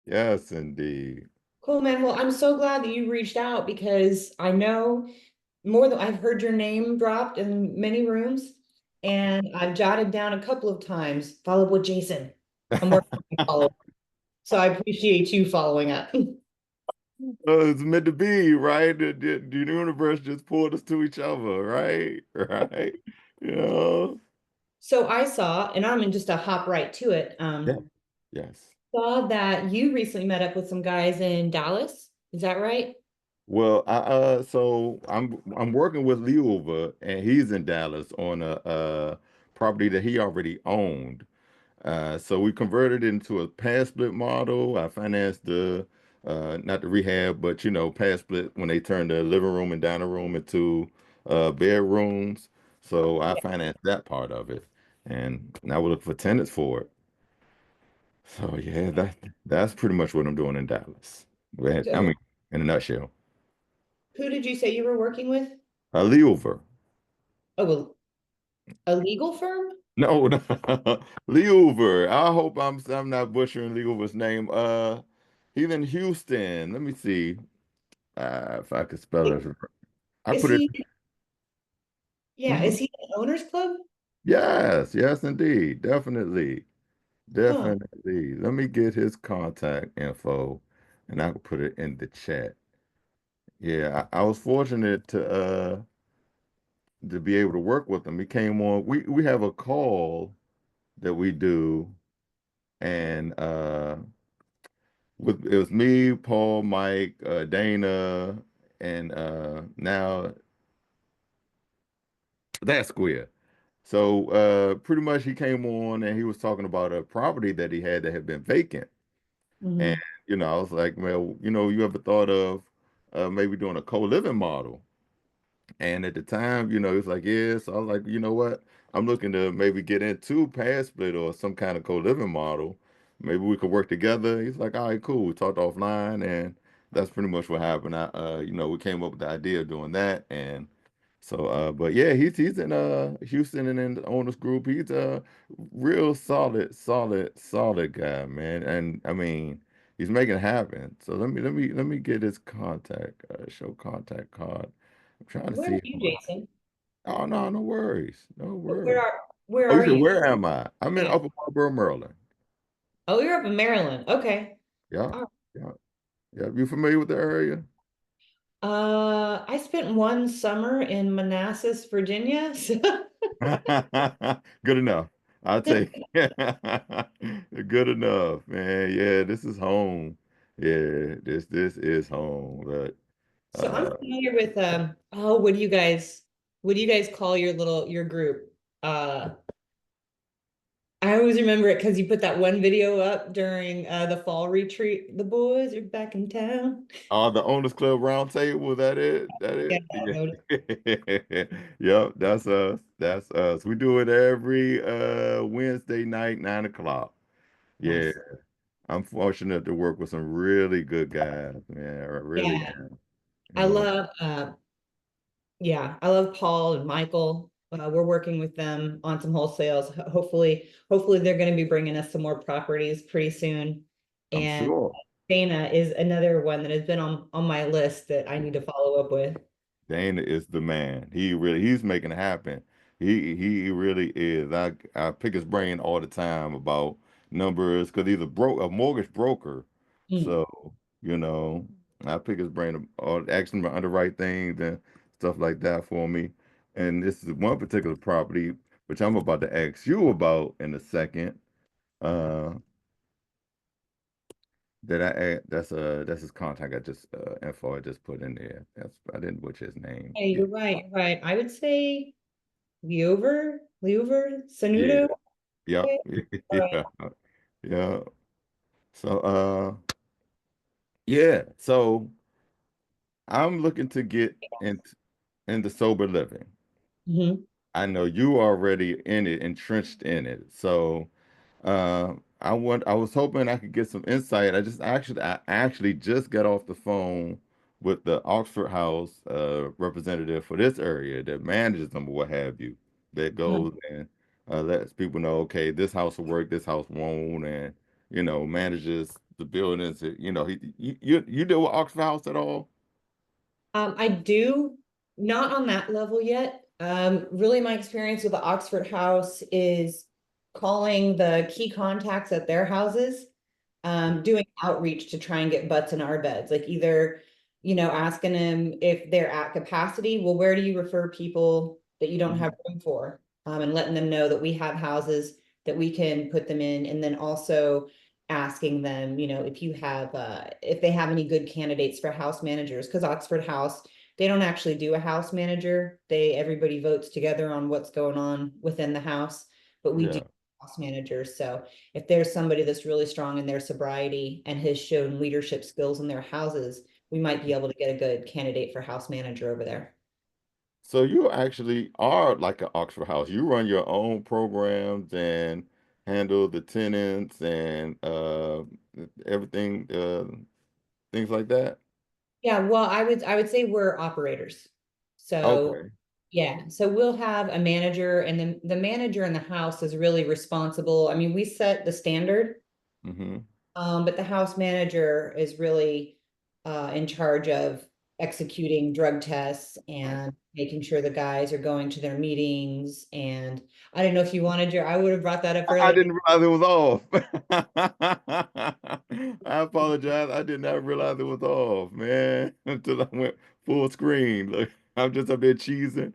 Yes, indeed. Cool, man. Well, I'm so glad that you reached out because I know more than I've heard your name dropped in many rooms, and I've jotted down a couple of times, follow up with Jason. I'm working on my follow. So I appreciate you following up. It's meant to be, right? The universe just pulled us to each other, right? Right? You know? So I saw, and I'm in just a hop right to it. Yeah. Yes. Saw that you recently met up with some guys in Dallas. Is that right? Well, so I'm working with Leover, and he's in Dallas on a property that he already owned. So we converted it into a pad split model. I financed the not the rehab, but pad split when they turned the living room and dining room into bedrooms. So I Yeah. financed that part of it, and now we're looking for tenants for it. So yeah, that's pretty much what I'm doing in Dallas. I So mean, in a nutshell, who did you say you were working with? a Leover. Oh, well, a legal firm? No, no. Leover. I hope I'm not butchering Leover's name. He's in Houston. Let me see. If I could spell it. I Is put it. he, yeah, Mhm. is he in the owners club? Yes, yes, indeed. Definitely. Huh. Definitely. Let me get his contact info and I can put it in the chat. Yeah, I was fortunate to be able to work with him. He came on. We have a call that we do, and it was me, Paul, Mike, Dana, and now that's Square. So pretty much he came on and he was talking about a property that he had that had been vacant. And Mhm. I was like, well, you ever thought of maybe doing a co-living model? And at the time, he was like, yeah. So I was like, you know what? I'm looking to maybe get into pad split or some kind of co-living model. Maybe we could work together. He's like, all right, cool. We talked offline, and that's pretty much what happened. We came up with the idea of doing that, and so, but yeah, he's in Houston and in the owners group. He's a real solid guy, man. And I mean, he's making it happen. So let me get his contact, show contact card. I'm trying to Where are see. you, Jason? Oh no, no worries. No Where worries. are where Oh, you are said you? where am I? I'm in Yeah. Upper Marlboro, Maryland. Oh, you're up in Maryland. Okay. Yeah. All right. Yeah. Yeah. You familiar with the area? I spent one summer in Manassas, Virginia. So Good enough. I'll take good enough, man. Yeah, this is home. Yeah, this is home. But so I'm familiar with what do you guys call your group? Uh I always remember it because you put that one video up during the fall retreat. The boys are back in town. the owners club round table, was that it? That Yeah, it? I noticed. Yeah. Yep, that's us. That's us. We do it every Wednesday night, 9 o'clock. Yeah. Nice. I'm fortunate to work with some really good guys, man. I really Yeah. am. You I know, love I love Paul and Michael. We're working with them on some wholesales. Hopefully they're going to be bringing us some more properties pretty soon. I'm And sure. Dana is another one that has been on my list that I need to follow up with. Dana is the man. He's making it happen. He really is. I pick his brain all the time about numbers because he's a mortgage broker. Mm. So, you know, I pick his brain all ask him to underwrite things and stuff like that for me. And this is one particular property which I'm about to ask you about in a second. Uh that's his contact. I just info I just put in there. I didn't butcher his name. Hey, Yeah. you're right. You're right. I would say Leover, Yeah. Sanudo. Yep. Okay. All right. Yeah. Yeah. So yeah. So I'm looking to get into sober living. Mhm. I know you already in it, entrenched in it. So I was hoping I could get some insight. I actually just got off the phone with the Oxford House representative for this area that manages them or what have you, that goes and lets people know, okay, this house will work, this house won't, and manages the buildings. You know, you deal with Oxford House at all? I do not on that level yet. Really, my experience with the Oxford House is calling the key contacts at their houses, doing outreach to try and get butts in our beds. Like either, asking them if they're at capacity. Well, where do you refer people that you don't have Mhm. room for? And letting them know that we have houses that we can put them in, and then also asking them, if they have any good candidates for house managers, because Oxford House, they don't actually do a house manager. Everybody votes together on what's going on within the house, but we do Yeah. house managers. So if there's somebody that's really strong in their sobriety and has shown leadership skills in their houses, we might be able to get a good candidate for house manager over there. So you actually are like an Oxford House. You run your own programs and handle the tenants and everything, things like that. Yeah, well, I would say we're operators. So Okay. yeah, so we'll have a manager, and then the manager in the house is really responsible. I mean, we set the standard, Mm-hmm. but the house manager is really in charge of executing drug tests and making sure the guys are going to their meetings. And I don't know if you wanted your, I would have brought that up I earlier. didn't realize it was off. I apologize. I did not realize it was off, man, until I went full screen. Look, I'm just up here cheesing.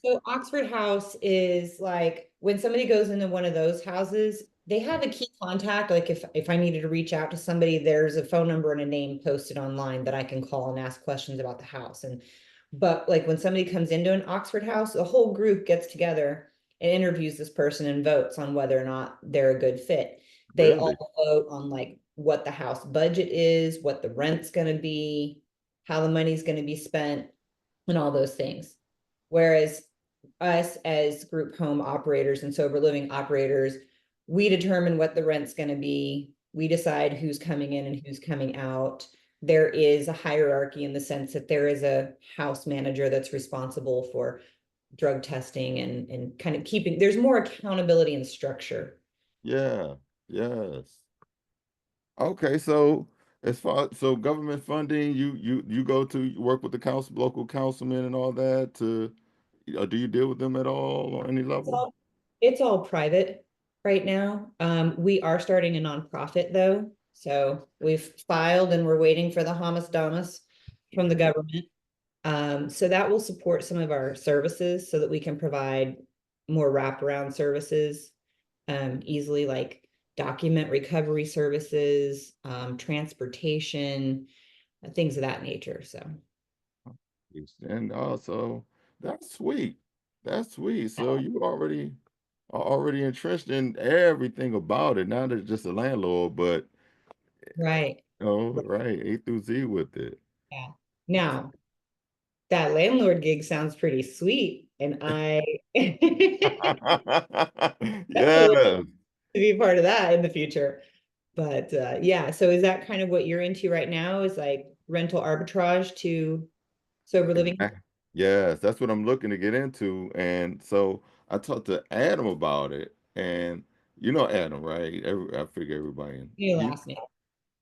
So Oxford House is like when somebody goes into one of those houses, they have a key contact. Like if I needed to reach out to somebody, there's a phone number and a name posted online that I can call and ask questions about the house. And but like when somebody comes into an Oxford House, the whole group gets together and interviews this person and votes on whether or not they're a good fit. They Really? all vote on like what the house budget is, what the rent's going to be, how the money's going to be spent, and all those things. Whereas us as group home operators and sober living operators, we determine what the rent's going to be. We decide who's coming in and who's coming out. There is a hierarchy in the sense that there is a house manager that's responsible for drug testing and kind of keeping, there's more accountability and structure. Yeah. Yes. Okay. So as far so government funding, you go to you work with the council, local councilmen and all that to, do you deal with them at all on any It's level? all, it's all private right now. We are starting a nonprofit though. So we've filed and we're waiting for the Hamas Damas from the government. So that will support some of our services so that we can provide more wraparound services easily, like document recovery services, transportation, things of that nature. So And also, that's sweet. That's sweet. So you already are already entrenched in everything about it. Not as just a landlord, but right. right, A through Z with it. Yeah. Now that landlord gig sounds pretty sweet, and I definitely want Yes. to be a part of that in the future. But yeah, so is that kind of what you're into right now? Is like rental arbitrage to sober living? Exactly. Yes, that's what I'm looking to get into. And so I talked to Adam about it. And you know Adam, right? I figure everybody in. Your last name,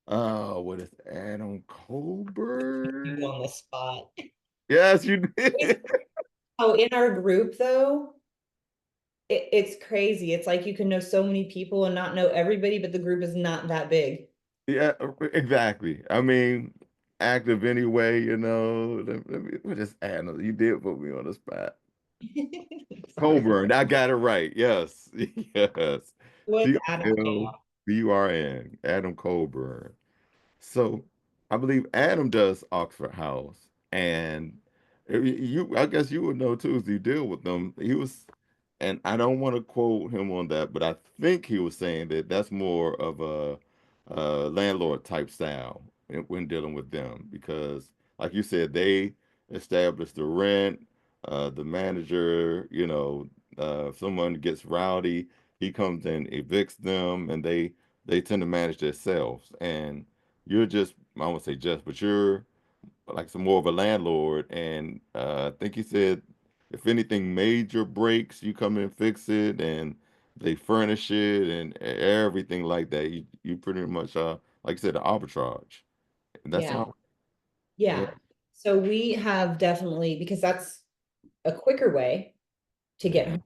What is Adam you Colbert? on the spot. Yes, you did. Oh, in our group though, it's crazy. It's like you can know so many people and not know everybody, but the group is not that big. Yeah, exactly. I mean, active anyway, we'll just add you did put me on the spot. Sorry. Coburn, I got it right. Yes. Yes. What's Adam now? Coburn, Adam Coburn. So I believe Adam does Oxford House, and I guess you would know too, as you deal with them. He was, and I don't want to quote him on that, but I think he was saying that that's more of a landlord type style when dealing with them, because, like you said, they establish the rent, the manager, if someone gets rowdy, he comes and evicts them, and they tend to manage themselves, and you're just, I won't say just, but you're like some more of a landlord. And I think he said if anything major breaks, you come in and fix it. And they furnish it and everything like that. You pretty much like I said, the arbitrage. That's Yeah. all. Yeah. Yeah. So we have definitely, because that's a quicker way to get Yeah. home.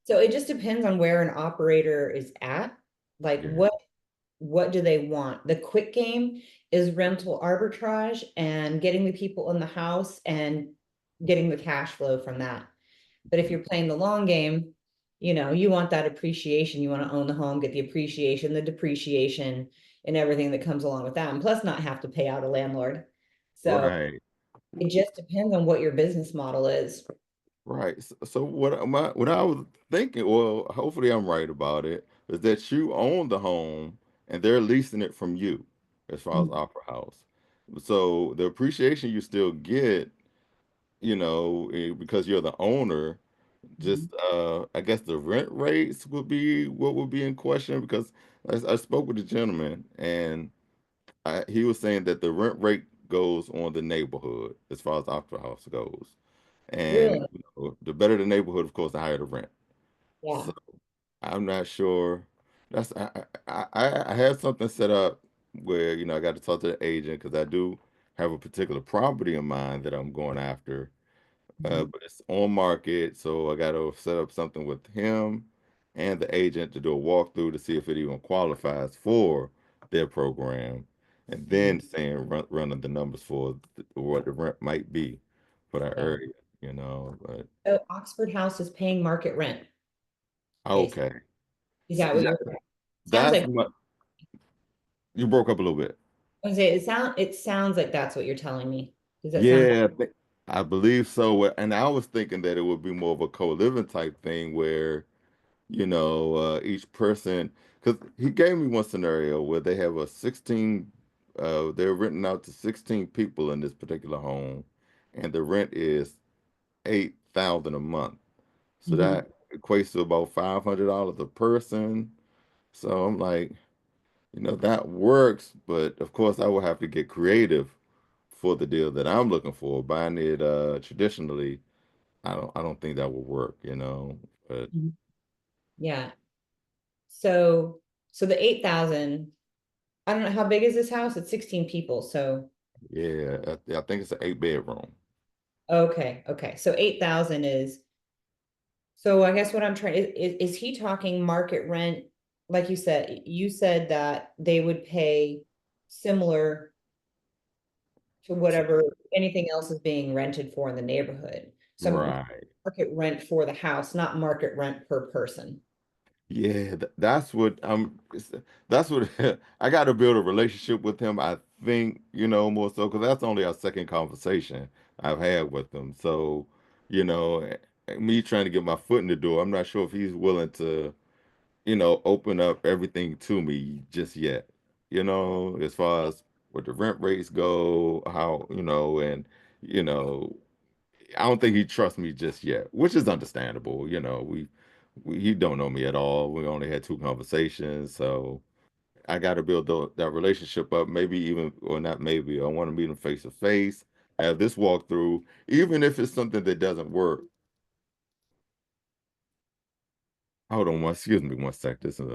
So it just depends on where an operator is at. Like Yeah. what do they want? The quick game is rental arbitrage and getting the people in the house and getting the cash flow from that. But if you're playing the long game, you want that appreciation. You want to own the home, get the appreciation, the depreciation, and everything that comes along with that. And plus not have to pay out a landlord. So Right. it just depends on what your business model is. Right. So what I was thinking, well, hopefully I'm right about it, is that you own the home and they're leasing it from you as far as Opera House. So the appreciation you still get, because you're the owner, Mhm. just I guess the rent rates would be what would be in question because I spoke with a gentleman and he was saying that the rent rate goes on the neighborhood as far as Opera House goes. And Really? the better the neighborhood, of course, the higher the rent. Yeah. So I'm not sure. That's I have something set up where I got to talk to the agent because I do have a particular property in mind that I'm going after, Mhm. but it's on market, so I got to set up something with him and the agent to do a walkthrough to see if it even qualifies for their program, and Mhm. then running the numbers for what the rent might be for that Yeah. area, But So Oxford House is paying market rent, basically. okay, Is that what yeah, you're sounds that's like what you broke up a little bit. I was say it sounds like that's what you're telling me. Does that sound Yeah, I believe so. And I was thinking that it would be more of a co-living type thing where each person, because he gave me one scenario where they have they're renting out to 16 people in this particular home, and the rent is 8,000 a month. So Mhm. that equates to about $500 a person. So I'm like, that works, but of course I will have to get creative for the deal that I'm looking for. Buying it traditionally, I don't think that will work. But Mhm. Yeah. So the 8,000, I don't know how big is this house? It's 16 people. So yeah, I think it's an 8 bedroom. okay, okay. So 8,000 is so I guess what I'm trying is he talking market rent? Like you said that they would pay similar to whatever anything else is being rented for in the neighborhood. So Right. market rent for the house, not market rent per person. Yeah, that's what I got to build a relationship with him. I think, more so because that's only our second conversation I've had with him. So, me trying to get my foot in the door, I'm not sure if he's willing to, open up everything to me just yet. As far as what the rent rates go, how, and, you know, I don't think he trusts me just yet, which is understandable. He don't know me at all. We only had two conversations, so I got to build that relationship up. Maybe even, or not maybe, I want to meet him face to face, have this walkthrough, even if it's something that doesn't work. Hold on excuse me one sec. This is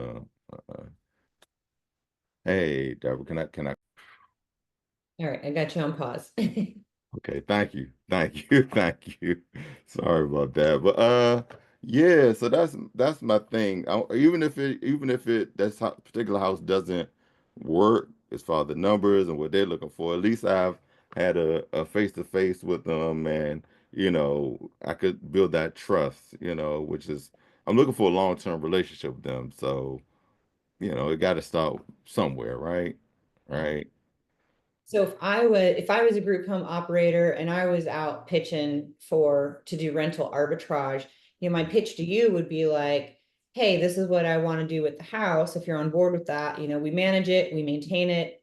hey, Deborah, can I All right, I got you on pause. Okay, thank you. Thank you. Thank you. Sorry about that. But yeah, so that's my thing. Even if particular house doesn't work as far as the numbers and what they're looking for, at least I've had a face to face with them and I could build that trust, which is I'm looking for a long-term relationship with them. So, it got to start somewhere, right? Yeah. Right. So if I was a group home operator and I was out pitching to do rental arbitrage, my pitch to you would be like, hey, this is what I want to do with the house. If you're on board with that, we manage it, we maintain it,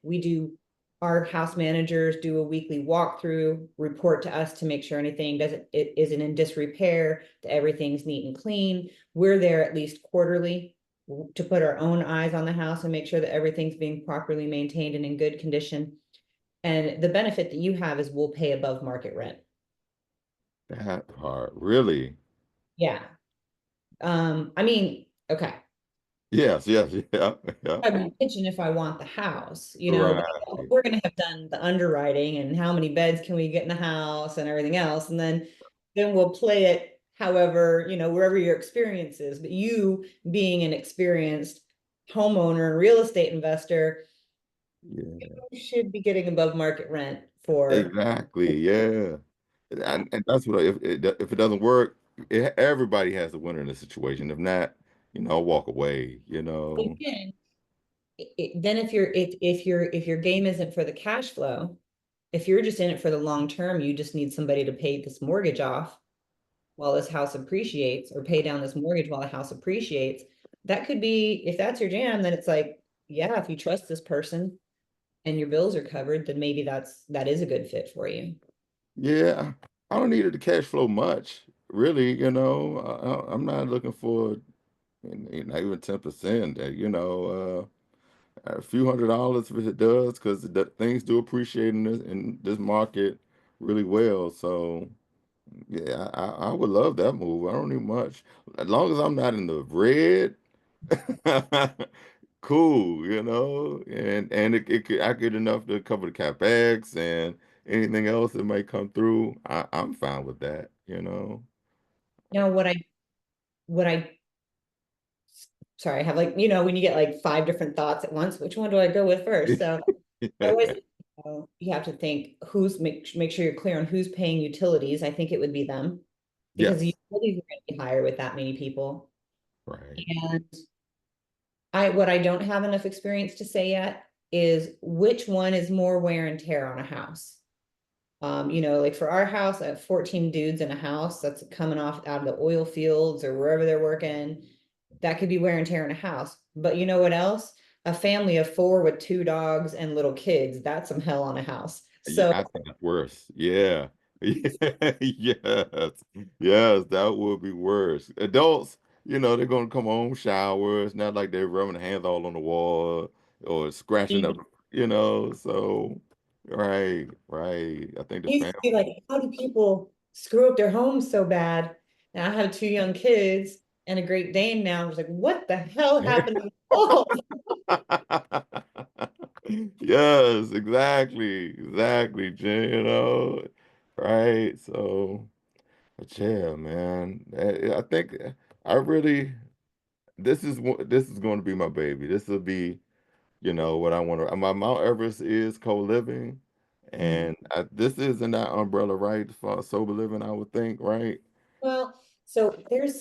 our house managers do a weekly walkthrough, report to us to make sure it isn't in disrepair, that everything's neat and clean. We're there at least quarterly to put our own eyes on the house and make sure that everything's being properly maintained and in good condition. And the benefit that you have is we'll pay above market rent. That part, really. Yeah. I mean, okay. Yes, yes, yeah, yeah. I'm pitching if I want the house, Right. we're going to have done the underwriting and how many beds can we get in the house and everything else. And then we'll play it however, wherever your experience is. But you being an experienced homeowner and real estate investor, Yeah. you should be getting above market rent for. Exactly. Yeah. And that's what if it doesn't work, everybody has a winner in this situation. If not, walk away, Again, then if your game isn't for the cash flow, if you're just in it for the long term, you just need somebody to pay this mortgage off while this house appreciates, or pay down this mortgage while the house appreciates. That could be, if that's your jam, then it's like, yeah, if you trust this person and your bills are covered, then maybe that is a good fit for you. Yeah. I don't need it to cash flow much, really, I'm not looking for not even 10%, a few $100 if it does, because things do appreciate in this market really well. So yeah, I would love that move. I don't need much. As long as I'm not in the red, cool, and I get enough to cover the capex and anything else that might come through. I'm fine with that. Now, what I sorry, I have, like, when you get like five different thoughts at once, which one do I go with first? So I always, you have to think make sure you're clear on who's paying utilities. I think it would be them, because the Yes, utilities are going to be higher with that many people. right. And what I don't have enough experience to say yet is which one is more wear and tear on a house. Like for our house, I have 14 dudes in a house that's coming off out of the oil fields or wherever they're working. That could be wear and tear in a house. But you know what else? A family of four with two dogs and little kids, that's some hell on a house. Yeah, So I think that's worse. Yeah. Yeah. Yes. Yes, that would be worse. Adults, they're gonna come home, shower. It's not like they're rubbing their hands all on the wall or scratching up, you so right, right. I think the used family. to be like, how do people screw up their homes so bad? And I have two young kids and a Great Dane now. I was like, what the hell happened to the walls? Yes, exactly. Exactly, Jen, right. So but yeah, man. I think I really this is going to be my baby. This will be, what I want to. My Mount Everest is co-living, Mhm. and this is in that umbrella, right? For sober living, I would think, right? Well, so there is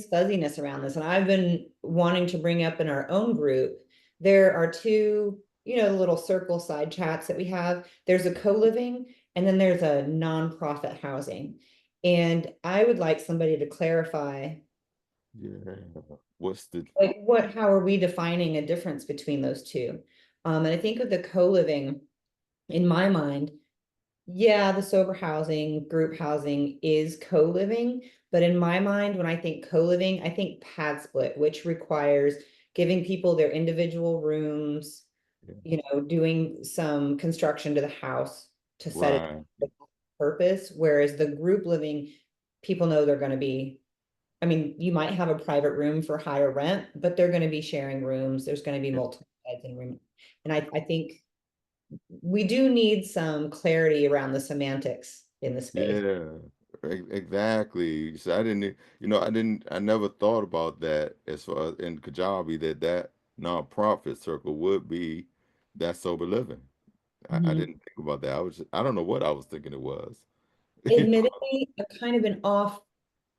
fuzziness around this, and I've been wanting to bring up in our own group. There are two, little circle side chats that we have. There's a co-living, and then there's a nonprofit housing. And I would like somebody to clarify, Yeah. What's the like, how are we defining a difference between those two? And I think with the co-living, in my mind, yeah, the sober housing, group housing is co-living. But in my mind, when I think co-living, I think pad split, which requires giving people their individual rooms, doing some construction to the house to set it right? for purpose. Whereas the group living, people know they're going to be, I mean, you might have a private room for higher rent, but they're going to be sharing rooms. There's going to be Yeah. multiple beds in room. And I think we do need some clarity around the semantics in the space. Yeah, exactly. So I never thought about that as far as in Kajabi that nonprofit circle would be that sober living. I Mhm. didn't think about that. I don't know what I was thinking it was. Admittedly, I've kind of been off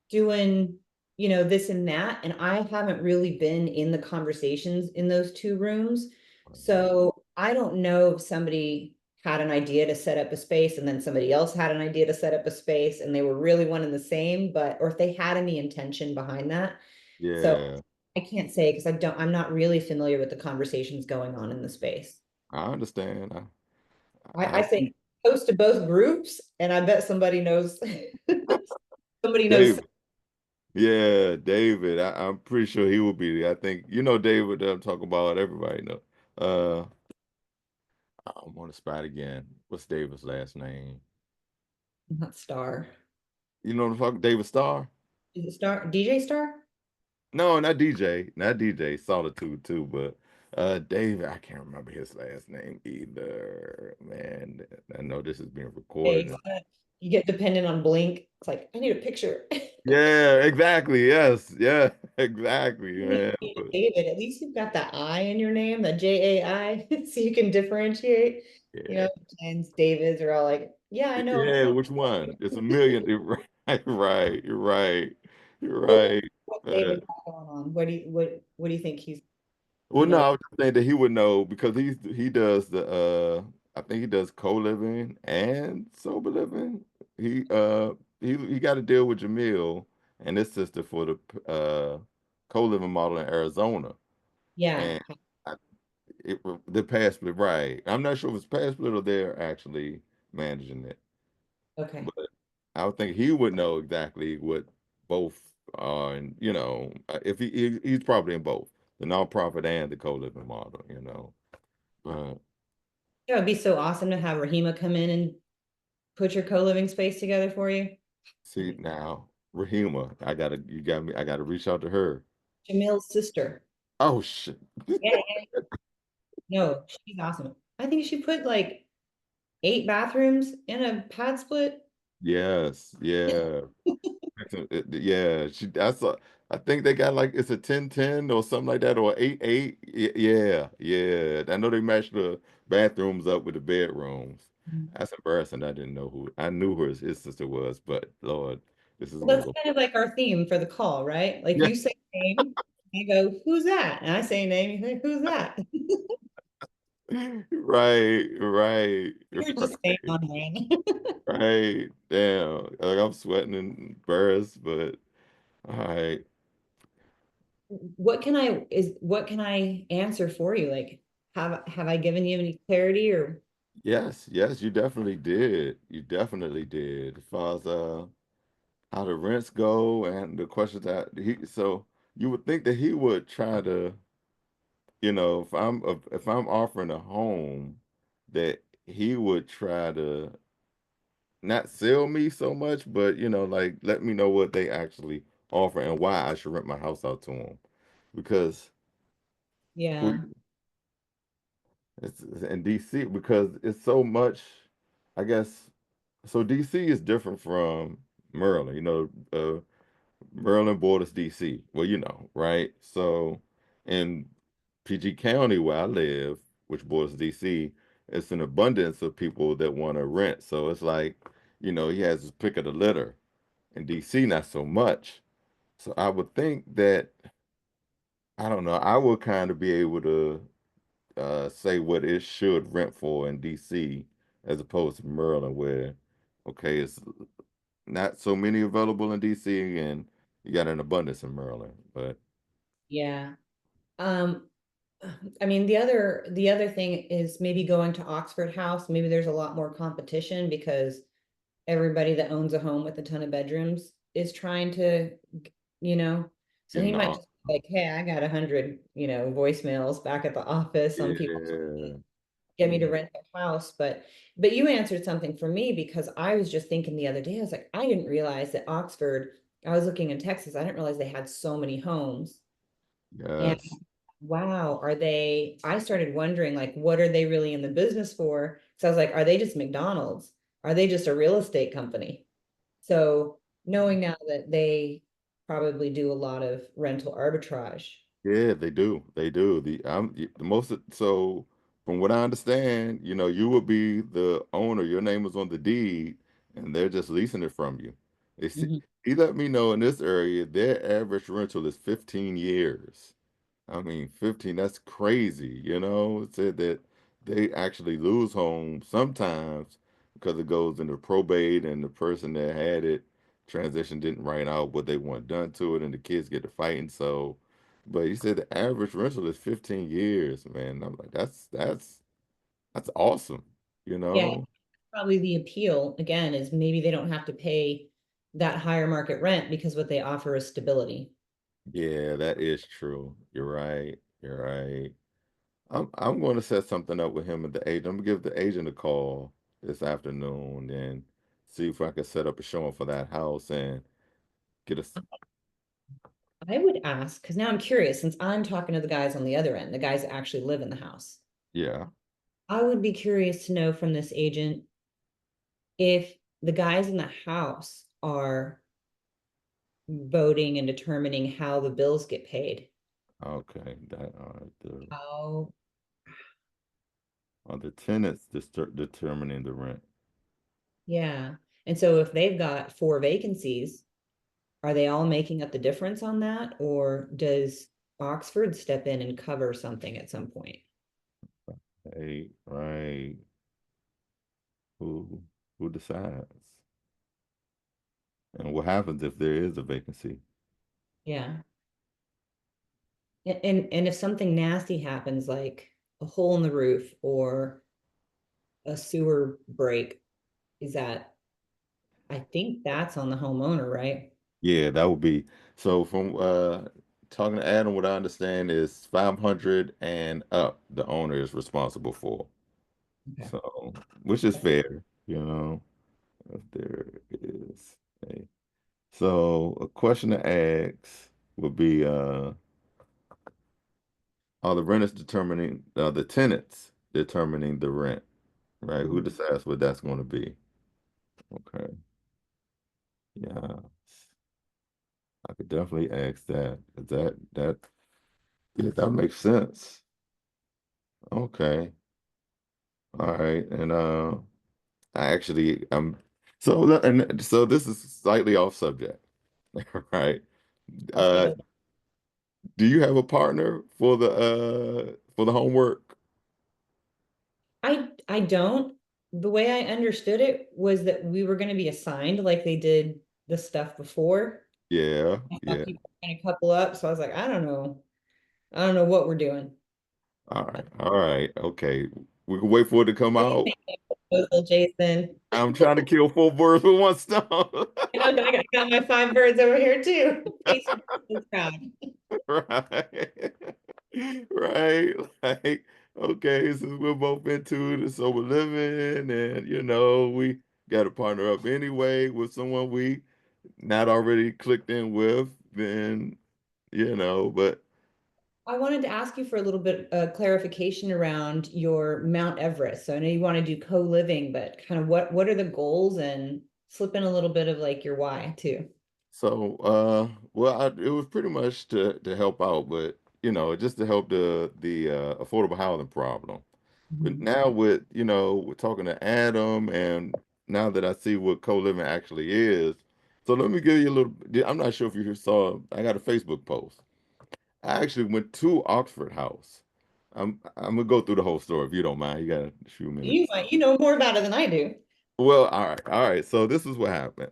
doing, this and that, and I haven't really been in the conversations in those two rooms. So I don't know if somebody had an idea to set up a space and then somebody else had an idea to set up a space and they were really one and the same, or if they had any intention behind that. So Yeah, I can't say because I'm not really familiar with the conversations going on in the space. I understand. I say post to both groups, and I bet somebody knows. Somebody knows. David. Yeah, David. I'm pretty sure he will be there. I think David that I'm talking about. Everybody know. Uh, I'm on the spot again. What's David's last name? Not Star. You know the fuck David Starr? Is it Star? DJ Star? No, not DJ, not DJ, Solitude too, but David, I can't remember his last name either. Man, I know this is being Hey, recorded. you get dependent on Blink. It's like, I need a picture. Yeah, exactly. Yes, yeah, exactly, man. But, David, at least you've got the I in your name, the JAI, so you can differentiate. You yeah, know, James Davids are all like, yeah, I know. yeah. Which one? It's a million. Right, right. You're right. You're right. What Uh, David got going on? What do you think he's, well, you no, know, I was just saying that he would know because he does the I think he does co-living and sober living. He he got to deal with Jamil and his sister for the co-living model in Arizona. yeah, And I, the past split, right. I'm not sure if it's past split or they're actually managing it. okay. But I would think he would know exactly what both are, and if he's probably in both the nonprofit and the co-living model, But It would be so awesome to have Rahima come in and put your co-living space together for you. see now, Rahima, you got me, I gotta reach out to her. Jamil's sister. Oh shit. Yeah, no, she's awesome. I think she put like 8 bathrooms in a pad split. Yes, yeah. Yeah, I think they got like it's a 10-10 or something like that or 8-8. Yeah, yeah. I know they matched the bathrooms up with the bedrooms. That's embarrassing. I didn't know who I knew who his sister was, but Lord, this is Well, gonna that's go. kind of like our theme for the call, right? Like Yeah, you say name, I go, who's that? And I say name, you say, who's that? right, right, You're just staying right, on lane. right. Damn. Like I'm sweating and embarrassed, but all right. What can I answer for you? Like, have I given you any clarity or Yes, yes, you definitely did. You definitely did. As far as how the rents go and the questions that so you would think that he would try to, if I'm offering a home, that he would try to not sell me so much, but like let me know what they actually offer and why I should rent my house out to them. Because we yeah. it's in DC because it's so much, I guess. So DC is different from Maryland. Maryland borders DC. Well, right? So in PG County where I live, which borders DC, it's an abundance of people that want to rent. So it's like, he has his pick of the litter. In DC, not so much. So I would think that, I don't know, I would kind of be able to say what it should rent for in DC as opposed to Maryland, where, okay, it's not so many available in DC and you got an abundance in Maryland. But Yeah. Um, I mean, the other thing is maybe going to Oxford House. Maybe there's a lot more competition because everybody that owns a home with a ton of bedrooms is trying to, you know, so getting he might off. just be like, hey, I got 100, voicemails back at the office. Some people Yeah. get me to Yeah. rent their house, but you answered something for me because I was just thinking the other day, I was like, I didn't realize that Oxford, I was looking in Texas, I didn't realize they had so many homes. And Yes. wow, I started wondering, like, what are they really in the business for? So I was like, are they just McDonald's? Are they just a real estate company? So knowing now that they probably do a lot of rental arbitrage. Yeah, they do. They do. The most so from what I understand, you would be the owner. Your name is on the deed, and they're just leasing it from you. They see, Mhm. he let me know in this area their average rental is 15 years. I mean, 15, that's crazy, It said that they actually lose homes sometimes because it goes into probate and the person that had it transition didn't write out what they want done to it and the kids get to fighting. So, but he said the average rental is 15 years, man. I'm like, that's awesome, you Yeah, know? probably the appeal again is maybe they don't have to pay that higher market rent because what they offer is stability. Yeah, that is true. You're right. You're right. I'm going to set something up with him and the agent. I'm gonna give the agent a call this afternoon and see if I can set up a showing for that house and get us. I would ask, because now I'm curious, since I'm talking to the guys on the other end, the guys that actually live in the house. Yeah. I would be curious to know from this agent if the guys in the house are voting and determining how the bills get paid. Okay. That How, are the tenants determining the rent? yeah. And so if they've got four vacancies, are they all making up the difference on that? Or does Oxford step in and cover something at some point? Hey, right. Who who decides? And what happens if there is a vacancy? Yeah. And if something nasty happens, like a hole in the roof or a sewer break, is that, I think that's on the homeowner, right? Yeah, that would be so from talking to Adam, what I understand is 500 and up the owner is responsible for. Okay. So, which is fair, you know, if there is a so a question to ask would be are the renters determining the tenants determining the rent, right? Who Mhm. decides what that's going to be? Okay. Yeah. I could definitely ask that. That yeah, that makes sense. Okay. All right. And I actually and so this is slightly off subject, right? Uh Okay. do you have a partner for the homework? I don't. The way I understood it was that we were going to be assigned like they did the stuff before. Yeah, I thought yeah. people were going to couple up, so I was like, I don't know. I don't know what we're doing. All right. All right. Okay. We can wait for it to come What do you out. think of the proposal, Jason? I'm trying to kill four birds with one stone. I got my five birds over here too. Face your proud. Right. Right. Like, okay, so we're both into the sober living and we got to partner up anyway with someone we not already clicked in with, then but I wanted to ask you for a little bit clarification around your Mount Everest. So I know you want to do co-living, but kind of what are the goals, and slip in a little bit of like your why too. so well it was pretty much to help out, but just to help the affordable housing problem. But Mhm. now we're talking to Adam, and now that I see what co-living actually is, so let me give you a little. I'm not sure if you saw, I got a Facebook post. I actually went to Oxford House. I'm gonna go through the whole story if you don't mind. You got a few minutes. You know more about it than I do. Well, all right. So this is what happened.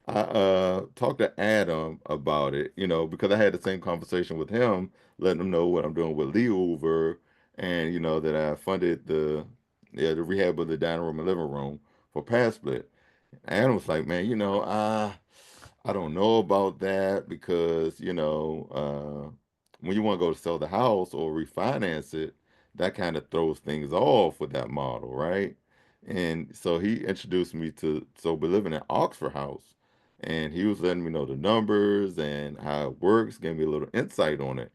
I talked to Adam about it, because I had the same conversation with him, letting him know what I'm doing with Lee Hoover, and that I funded the rehab of the dining room and living room for Pass Split. Adam was like, man, I don't know about that because, when you want to go to sell the house or refinance it, that kind of throws things off with that model, right? And so he introduced me to sober living at Oxford House, and he was letting me know the numbers and how it works, gave me a little insight on it.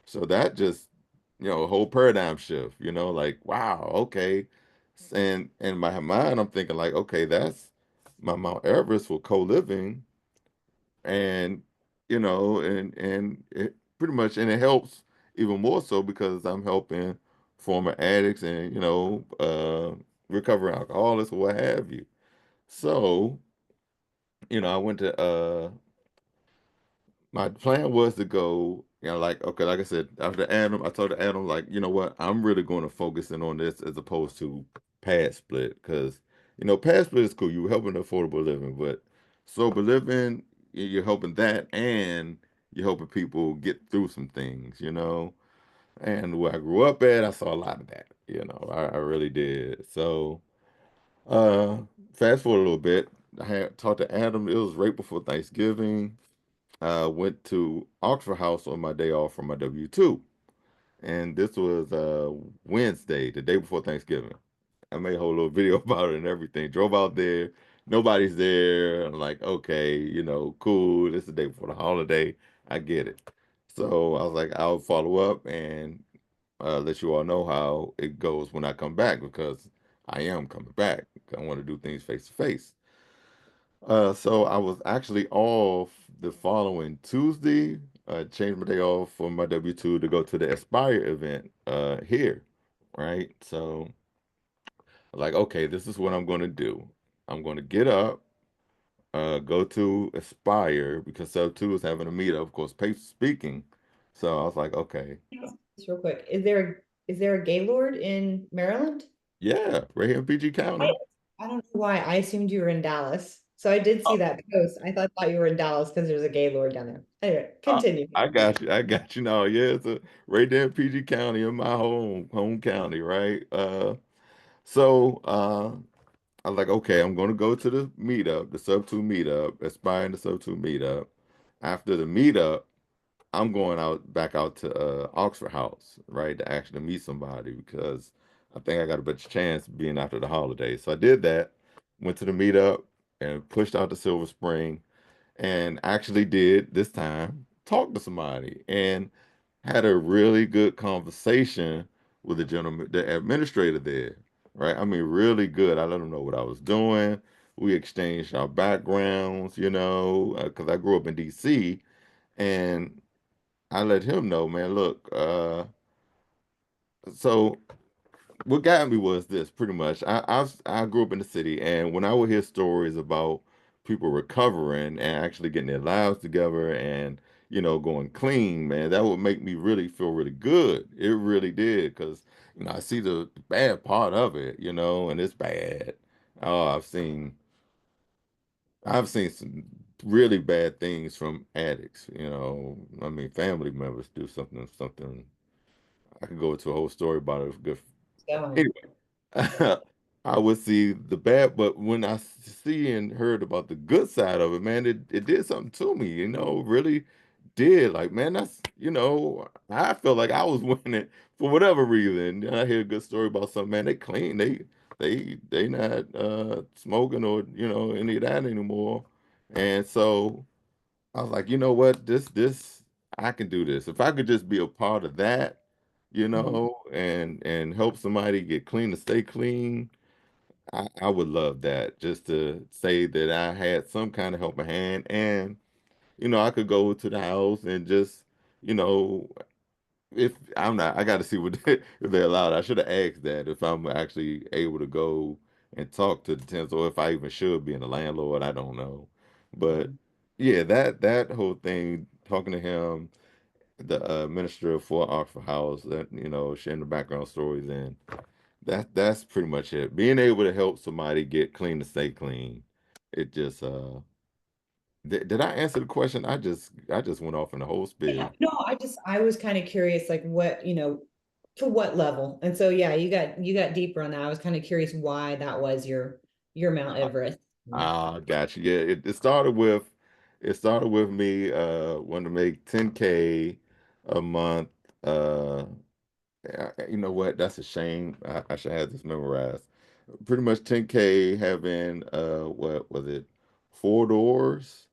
So that just, a whole paradigm shift, like, wow, okay. And in my mind, I'm thinking like, okay, that's my Mount Everest for co-living, and and it pretty much, and it helps even more so because I'm helping former addicts and recovering alcoholics or what have you. So I went to my plan was to go, like, okay, like I said, after Adam, I told Adam, like, you know what, I'm really going to focus in on this as opposed to pad split, because, pad split is cool. You're helping affordable living, but sober living, you're helping that and you're helping people get through some things, And where I grew up at, I saw a lot of that, I really did. So, uh, fast forward a little bit, I had talked to Adam, it was right before Thanksgiving. I went to Oxford House on my day off from my W-2. And this was Wednesday, the day before Thanksgiving. I made a whole little video about it and everything. Drove out there, nobody's there. I'm like, okay, cool. This is the day before the holiday. I get it. So I was like, I'll follow up and let you all know how it goes when I come back because I am coming back. I want to do things face to face. So I was actually off the following Tuesday. Changed my day off for my W-2 to go to the Aspire event here, right? So like, okay, this is what I'm going to do. I'm going to get up, go to Aspire because Sub 2 is having a meetup, of course, pace speaking. So I was like, okay, Just real quick, is there a Gaylord in Maryland? yeah, right here in PG I, County. I don't know why. I assumed you were in Dallas. So I did see that post. Thought you were in Dallas because there's a Gaylord down there. Anyway, Uh, continue. I got you. I got you now. Yeah, it's right there in PG County in my home county, right? So I was like, okay, I'm gonna go to the meetup, the sub two meetup, aspiring the sub two meetup. After the meetup, I'm going out back out to Oxford House, right, to actually meet somebody because I think I got a better chance being after the holidays. So I did that, went to the meetup and pushed out to Silver Spring and actually did this time talk to somebody and had a really good conversation with the gentleman, the administrator there, right? I mean, really good. I let him know what I was doing. We exchanged our backgrounds, because I grew up in DC, and I let him know, man, look, so what got me was this pretty much. I grew up in the city, and when I would hear stories about people recovering and actually getting their lives together and going clean, man, that would make me really feel really good. It really did, because I see the bad part of it, and it's bad. Oh, I've seen some really bad things from addicts. I mean, family members do something. I could go into a whole story about it. Good. Going. Anyway, I would see the bad, but when I see and heard about the good side of it, man, it did something to me, really did. Like, man, I felt like I was winning for whatever reason. I hear a good story about some man, they clean, they not smoking or any of that anymore. And so I was like, you know what, this I can do this. If I could just be a part of that, Mhm. and help somebody get clean to stay clean, I would love that. Just to say that I had some kind of helping hand, and I could go to the house and just, you know, if I'm not, I got to see what if they're allowed. I should have asked that if I'm actually able to go and talk to the tenants, or if I even should be in the landlord. I don't know, but Mhm. yeah, that whole thing, talking to him, the minister for Oxford House, that sharing the background stories, and that's pretty much it. Being able to help somebody get clean to stay clean. It just did I answer the question? I just went off in the whole Yeah, spiel. no, I was kind of curious, like what, to what level. And so yeah, you got deeper on that. I was kind of curious why that was your Mount Everest. Got you. Yeah, it started with me wanting to make 10K a month. Uh you know what? That's a shame. I should have this memorized. Pretty much 10K having what was it? 4 doors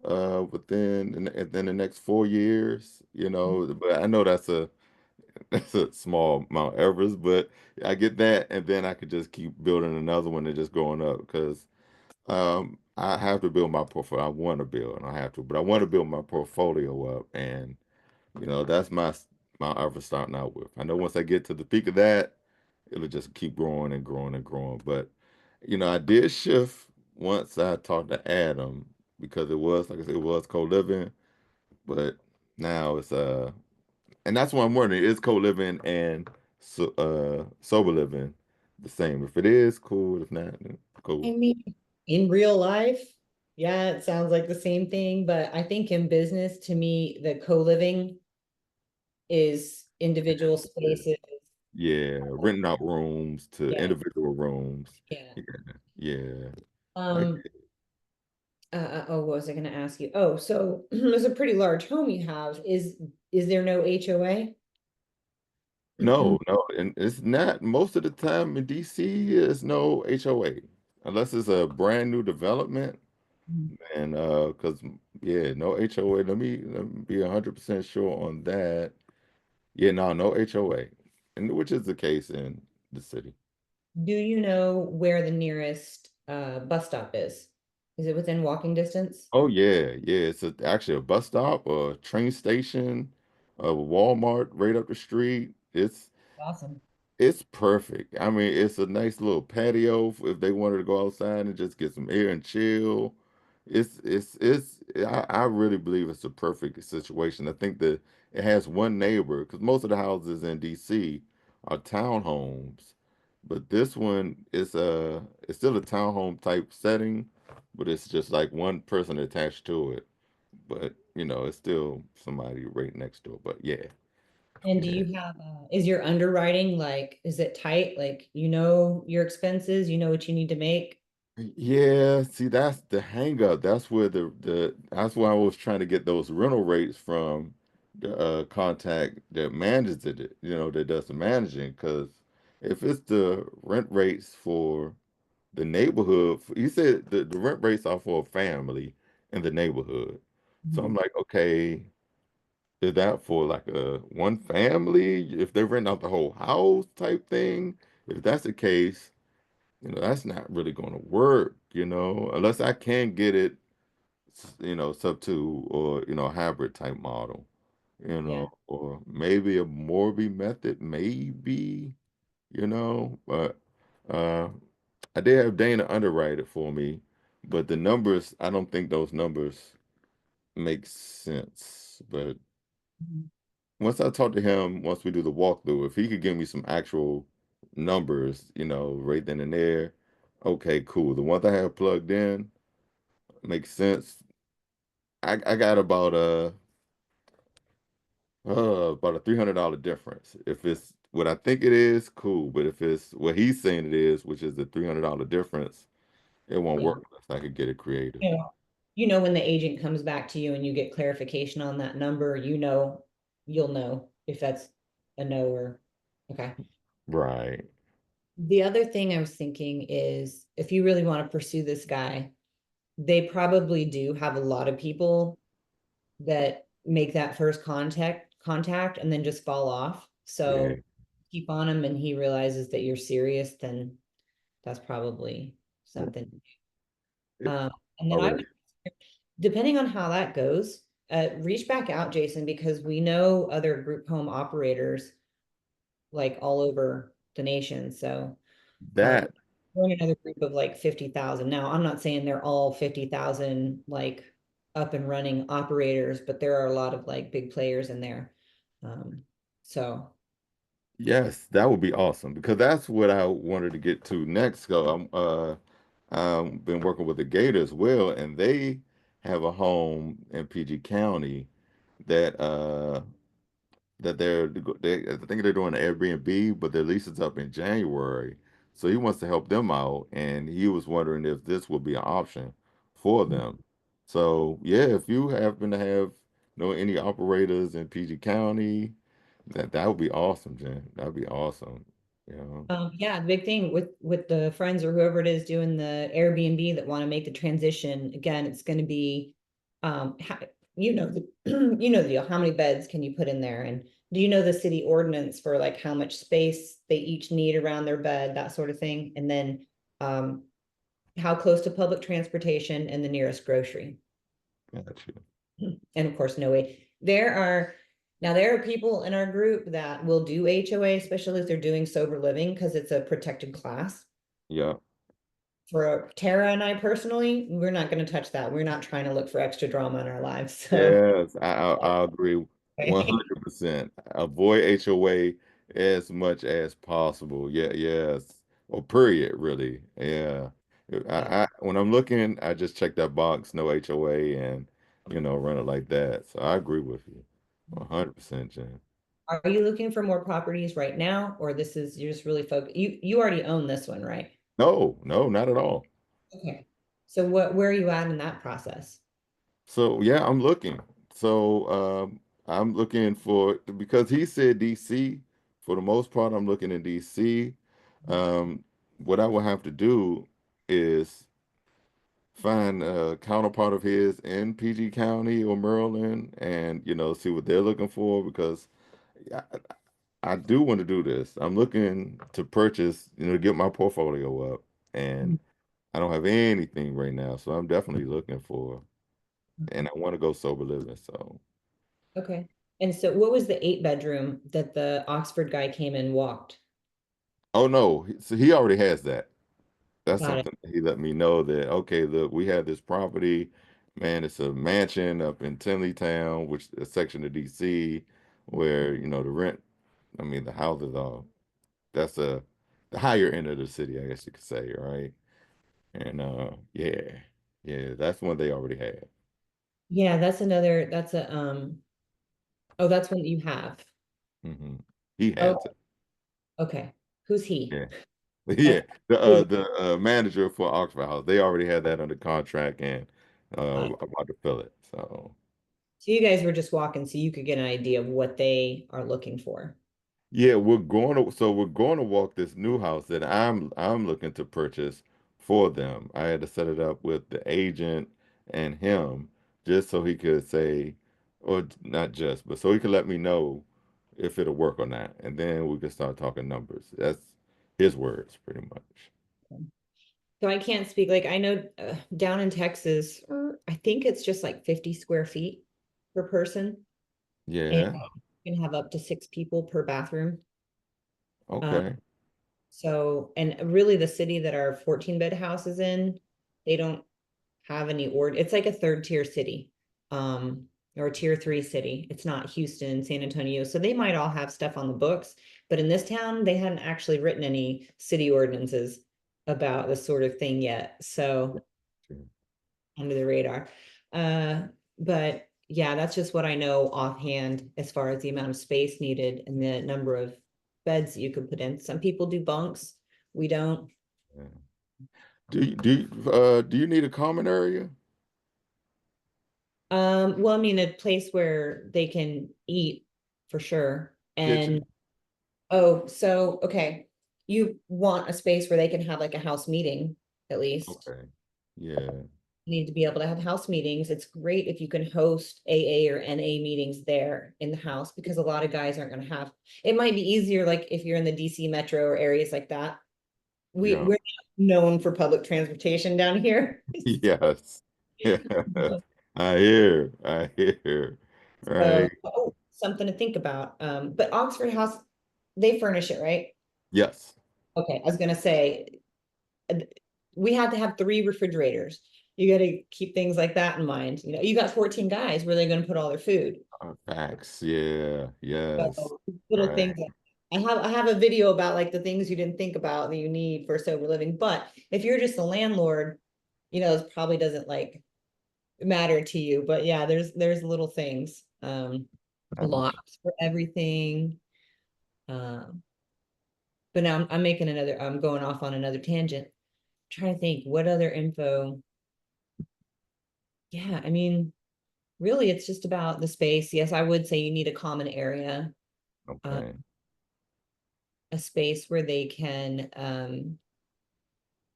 within the next 4 years, but I know that's a small Mount Everest, but I get that, and then I could just keep building another one and just going up because I have to build my portfolio. I want to build, and I have to, but I want to build my portfolio up, and that's my effort starting out with. I know once I get to the peak of that, it'll just keep growing and growing and growing. But I did shift once I talked to Adam because it was like I said, it was co-living, but now it's and that's what I'm wondering, is co-living and sober living the same? If it is, cool. If not, then I cool. mean, in real life, yeah, it sounds like the same thing, but I think in business, to me, the co-living is individual spaces. Yeah, renting out rooms to Yeah, individual rooms. yeah. Yeah, yeah. I, Um, oh, what was I going to ask you? Oh, so it's a pretty large home you have. Is there no HOA? no, no, and it's not most of the time in DC. There's no HOA unless it's a brand new development. Mhm. And cause yeah, no HOA. Let me be 100% sure on that. Yeah, no HOA. And which is the case in the city. Do you know where the nearest bus stop is? Is it within walking distance? Oh yeah. It's actually a bus stop, a train station, a Walmart right up the street. Awesome. It's perfect. I mean, it's a nice little patio if they wanted to go outside and just get some air and chill. I really believe it's a perfect situation. I think that it has one neighbor because most of the houses in DC are townhomes, but this one is it's still a townhome type setting, but it's just like one person attached to it. But it's still somebody right next door. But yeah, And do yeah. you have, is your underwriting like, is it tight? Like, you know your expenses, you know what you need to make? Yeah, see, that's the hang up. That's where that's why I was trying to get those rental rates from the contact that manages it, that does the managing. Because if it's the rent rates for the neighborhood, you said the rent rates are for a family in the neighborhood. So I'm Mhm. like, okay, is that for like a one family? If they rent out the whole house type thing? If that's the case, that's not really going to work, unless I can get it, sub two or, hybrid type model, Yeah. or maybe a Morby method, maybe, but uh, I did have Dana underwrite it for me, but the numbers, I don't think those numbers make sense. But Mhm. once I talk to him, once we do the walkthrough, if he could give me some actual numbers, right then and there, okay, cool. The ones I have plugged in makes sense. I got about a $300 difference. If it's what I think it is, cool. But if it's what he's saying it is, which is the $300 difference, it won't Yeah. work unless I could get it creative. Yeah. You know, when the agent comes back to you and you get clarification on that number, you'll know if that's a no or okay. Right. The other thing I was thinking is if you really want to pursue this guy, they probably do have a lot of people that make that first contact and then just fall off. Yeah. So keep on him and he realizes that you're serious, then that's probably something. It Um, and then I already. would, depending on how that goes, reach back out, Jason, because we know other group home operators like all over the nation. So That, we're in another group of like 50,000. Now, I'm not saying they're all 50,000 like up and running operators, but there are a lot of like big players in there. Um, so yes, that would be awesome because that's what I wanted to get to next. So been working with the Gator as well, and they have a home in PG County that I think they're doing an Airbnb, but their lease is up in January. So he wants to help them out, and he was wondering if this would be an option for them. So yeah, if you happen to have know any operators in PG County, that would be awesome, Jen. That'd be awesome. You know? yeah, the big thing with the friends or whoever it is doing the Airbnb that want to make the transition, again, it's going to be, how, you know the deal. How many beds can you put in there, and do you know the city ordinance for like how much space they each need around their bed, that sort of thing, and then um, how close to public transportation and the nearest grocery. Gotcha. And of course, no way. There are people in our group that will do HOA, especially if they're doing sober living, because it's a protected class. Yeah. For Tara and I personally, we're not going to touch that. We're not trying to look for extra drama in our lives. So, Yes, I agree 100%. Avoid HOA as much as possible. Yeah, yes. Or period, really. Yeah. yeah. When I'm looking, I just check that box, no HOA, and run it like that. So I agree with you 100%, Jen. Are you looking for more properties right now, or this is you're just really focused? You already own this one, right? No, no, not at all. Okay. So where are you at in that process? So yeah, I'm looking. So I'm looking for because he said DC. For the most part, I'm looking in DC. What I will have to do is find a counterpart of his in PG County or Maryland, and see what they're looking for because I, I do want to do this. I'm looking to purchase, get my portfolio up, and Mhm. I don't have anything right now, so I'm definitely looking for, and I want to go sober living. So, Okay. And so what was the 8 bedroom that the Oxford guy came and walked? oh no, so he already has that. That's Got it. something he let me know that, okay, look, we have this property, man, it's a mansion up in Tinleytown, which is a section of DC where, the rent, I mean, the houses are, that's the higher end of the city, I guess you could say, right? And yeah, yeah, that's one they already have. Yeah, that's a oh, that's one that you have. Hmm. He Oh, has it. okay. Who's he? Yeah. Yeah. Okay. The manager for Oxford House, they already had that under contract and about to fill it. So So you guys were just walking so you could get an idea of what they are looking for. yeah, we're going to walk this new house that I'm looking to purchase for them. I had to set it up with the agent and him just so he could say, or not just, but so he could let me know if it'll work or not. And then we could start talking numbers. That's his words pretty much. So I can't speak like I know down in Texas, I think it's just like 50 square feet per person, and Yeah. you can have up to 6 people per bathroom. Uh, Okay. so, and really the city that our 14-bed house is in, they don't have any it's like a third tier city, or a tier 3 city. It's not Houston, San Antonio. So they might all have stuff on the books, but in this town, they hadn't actually written any city ordinances about this sort of thing yet. So under the radar. Uh, but yeah, that's just what I know offhand as far as the amount of space needed and the number of beds that you could put in. Some people do bunks. We don't. Yeah. Do you need a common area? Well, I mean, a place where they can eat for sure. And Kitchen? oh, so okay, you want a space where they can have like a house meeting at least. Okay. Yeah. You need to be able to have house meetings. It's great if you can host AA or NA meetings there in the house because a lot of guys aren't going to have. It might be easier like if you're in the DC metro or areas like that. Yeah. We're not known for public transportation down here. Yes. Yeah. I hear. I hear. So, Right. oh, something to think about. But Oxford House, they furnish it, right? Yes. Okay, I was gonna say uh, we had to have 3 refrigerators. You got to keep things like that in mind. You know, you got 14 guys, where are they going to put all their food? Facts. Yeah. Yes. So little Right. things. I have a video about like the things you didn't think about that you need for sober living. But if you're just a landlord, it probably doesn't like matter to you. But yeah, there's little things. Absolutely. Locks for everything. Um, but now I'm making I'm going off on another tangent. Trying to think what other info. Yeah, I mean, really, it's just about the space. Yes, I would say you need a common area, uh, Okay. a space where they can,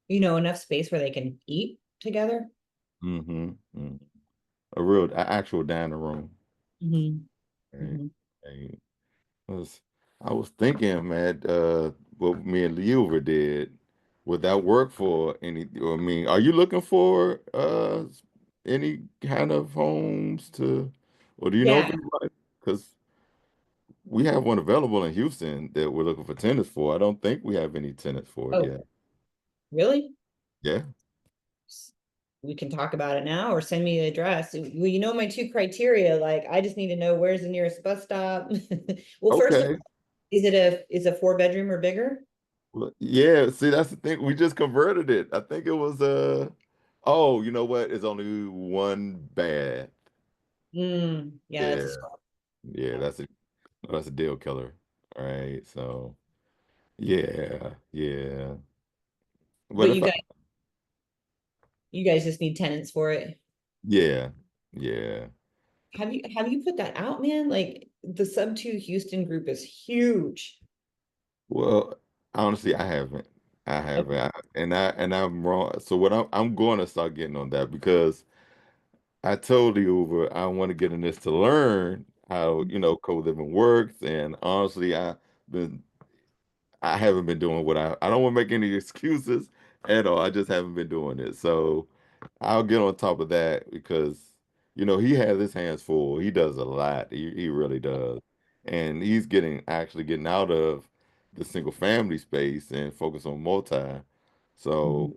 enough space where they can eat together. Mm-hmm. Mm. Actual dining room. Hmm. Right. Hmm. Right. Was I was thinking, man, what me and Leover did, would that work for any, I mean, are you looking for any kind of homes to, or do you know of Yeah. anybody? Because we have one available in Houston that we're looking for tenants for. I don't think we have any tenants for it Oh, yet. really? Yeah. We can talk about it now or send me the address. Well, my 2 criteria. Like, I just need to know where's the nearest bus stop. Well, first of Okay. all, is a 4 bedroom or bigger? Well, yeah, see, that's the thing. We just converted it. I think it was oh, you know what? It's only one bath. Yeah, that's a Yeah. small. Yeah, that's a deal killer. All right. So yeah, yeah. But But if I you guys just need tenants for it. yeah, yeah. Have you put that out, man? Like the sub 2 Houston group is huge. Well, honestly, I haven't. I Okay. haven't, and I'm wrong. So what I'm going to start getting on that because I told the Uber I want to get in this to learn how co-living works, and honestly, been I haven't been doing what I don't want to make any excuses at all. I just haven't been doing it. So I'll get on top of that because he has his hands full. He does a lot. He really does. And he's actually getting out of the single family space and focus on multi. Mhm. So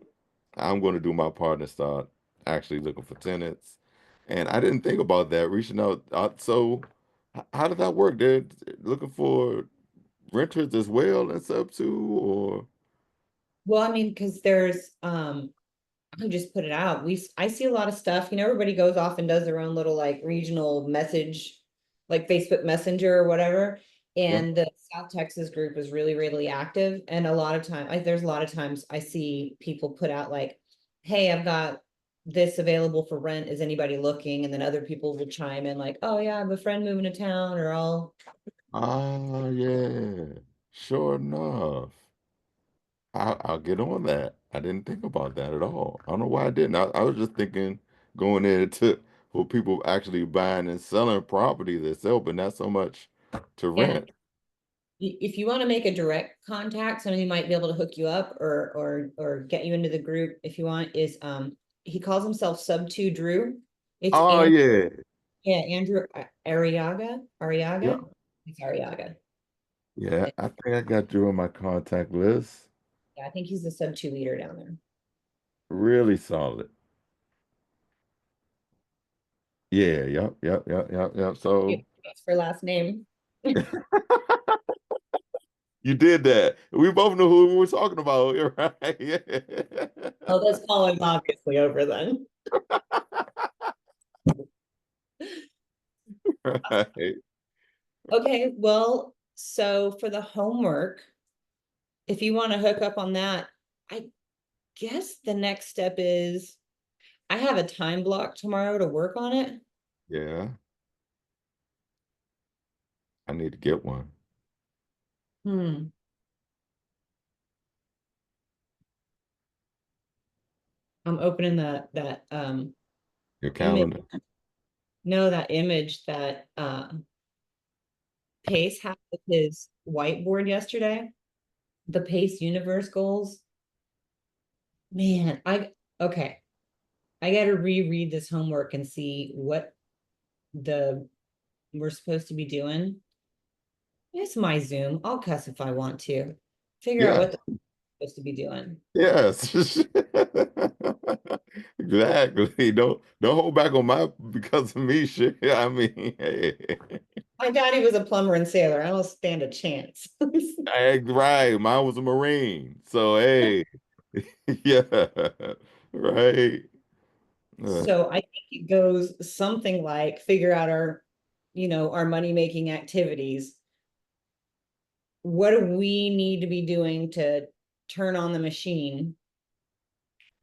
I'm going to do my part and start actually looking for tenants. And I didn't think about that, reaching out. So how did that work? They're looking for renters as well and sub too, or Well, I mean, because there's I just put it out. I see a lot of stuff. Everybody goes off and does their own little like regional message, like Facebook Messenger or whatever. yeah. And the South Texas group is really, really active. And a lot of time, there's a lot of times I see people put out like, "Hey, I've got this available for rent. Is anybody looking?" And then other people will chime in like, "Oh yeah, I have a friend moving to town," or "I'll." Ah, yeah. Sure enough. I'll get on that. I didn't think about that at all. I don't know why I didn't. I was just thinking going into for people actually buying and selling property themselves, but not so much to Yeah, rent. if you want to make a direct contact, somebody might be able to hook you up or get you into the group if you want. Is he calls himself Sub Two Drew. It's Oh and yeah. Yeah, Andrew Ariaga. Yeah. Ariaga. It's Ariaga. Yeah. I think I got you on my contact list. Yeah, I think he's the Sub Two leader down there. Really solid. Yeah, yep. Yeah, So that's for last name. you did that. We both knew who we were talking about, right? Yeah. Oh, this call is obviously over then. Right. Okay, well, so for the homework, if you want to hook up on that, I guess the next step is I have a time block tomorrow to work on it. Yeah, I need to get one. Hmm. I'm opening that Your image. calendar. No, that image that Pace had with his whiteboard yesterday. The Pace universe goals. Man, I okay. I got to reread this homework and see what the we're supposed to be doing. It's my Zoom. I'll cuss if I want to. Figure out Yeah, what they're supposed to be doing. yes. Exactly. Don't hold back on my because of me shit. I mean, hey. My daddy was a plumber and sailor. I don't stand a chance. Right. Mine was a Marine. So hey, yeah, right. So I think it goes something like figure out our money making activities. What do we need to be doing to turn on the machine?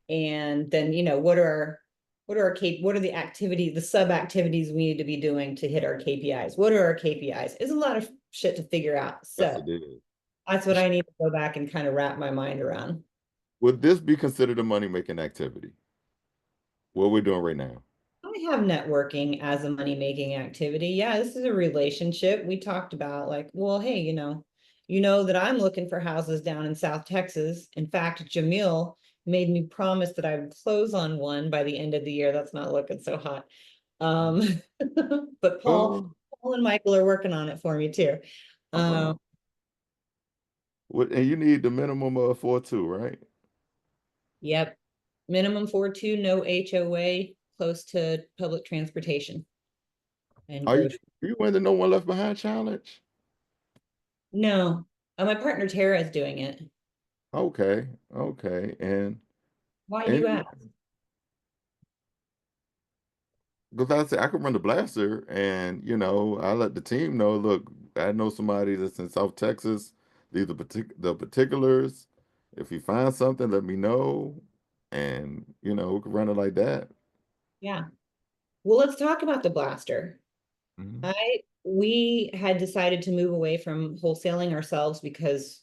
And then, what are the activities, the sub activities we need to be doing to hit our KPIs? What are our KPIs? It's a lot of shit to figure out. Yes, So it is. that's what I need to go back and kind of wrap my mind around. Would this be considered a money-making activity? What we're doing right now? I have networking as a money making activity. Yeah, this is a relationship. We talked about like, well, hey, that I'm looking for houses down in South Texas. In fact, Jamil made me promise that I would close on one by the end of the year. That's not looking so hot. Um, but Oh, Paul and Michael are working on it for me too. uh-huh. Um, And you need the minimum of 4.2, right? yep. Minimum 4.2, no HOA, close to public transportation and Are you grocery. you in the No One Left Behind challenge? No, my partner Tara is doing it. Okay, okay, Why you and ask? because I said I could run the blaster, and I let the team know. Look, I know somebody that's in South Texas. These are the particulars. If you find something, let me know, and we could run it like that. Yeah. Well, let's talk about the blaster. Mhm. We had decided to move away from wholesaling ourselves because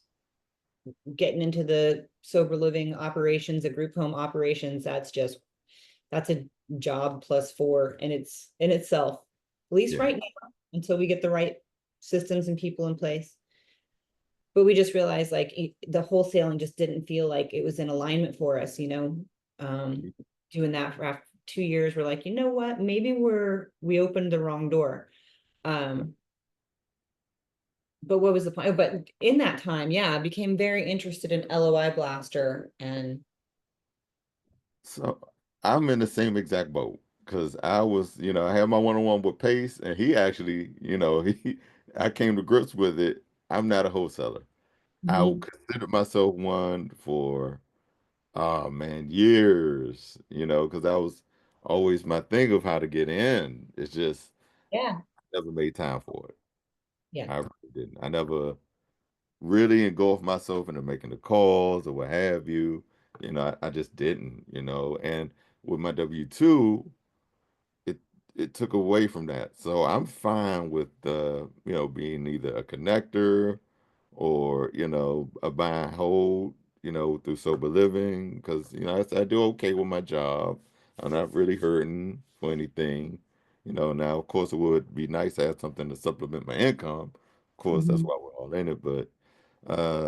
getting into the sober living operations, the group home operations, that's a job plus four, and it's in itself, at least Yeah. right now, until we get the right systems and people in place. But we just realized like the wholesaling just didn't feel like it was in alignment for us, um, doing that for after 2 years. We're like, you know what, maybe we opened the wrong door. um, but what was the point? But in that time, yeah, I became very interested in LOI Blaster. And So I'm in the same exact boat because I was, I had my one-on-one with Pace, and he actually, I came to grips with it. I'm not a wholesaler. I Mhm. considered myself one for, oh man, years, because that was always my thing of how to get in. It's just Yeah, never made time for it. yeah. I really didn't. I never really engulf myself into making the calls or what have you. I just didn't, and with my W-2, it it took away from that. So I'm fine with being either a connector or, a buy and hold, through sober living because, I do okay with my job. I'm not really hurting for anything. Now of course it would be nice to have something to supplement my income. Of course, that's Mhm. why we're all in it, but